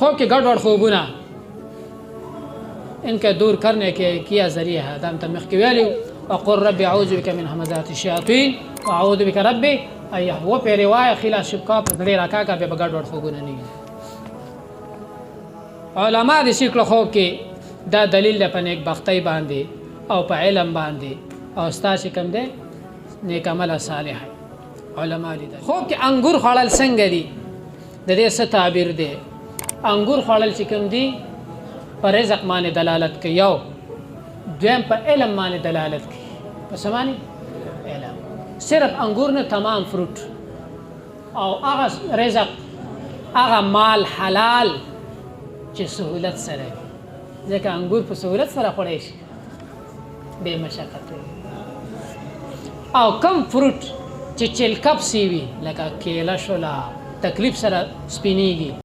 خوب کې ګډ وډ خوبونه ان کے دور کرنے کے کیا ذریعہ ہے دام تمخ کی ویلیو وقل رب اعوذ بك من همزات الشیاطین واعوذ بك رب ایہ وہ پہ روایت خلاف شبکا پر دلی راکا کا بے بغړ ور خوبونه نه علماء دې شکل خوب کې دا دلیل په نیک بختۍ باندې او په علم باندې او استاد کوم دې نیک عمل صالح علماء دې خوب کې انګور خړل څنګه دي د دې څه تعبیر دی انګور خړل چې کوم دي پر رزق باندې دلالت کوي یو دویم په علم باندې دلالت کوي په سمانی علم صرف انګور نه تمام فروټ او هغه رزق هغه مال حلال چې سهولت سره ځکه انګور په سهولت سره خوړی شي بې مشقت او کم فروټ چې چلکپ سی وي لکه کیله شوله تکلیف سره سپینیږي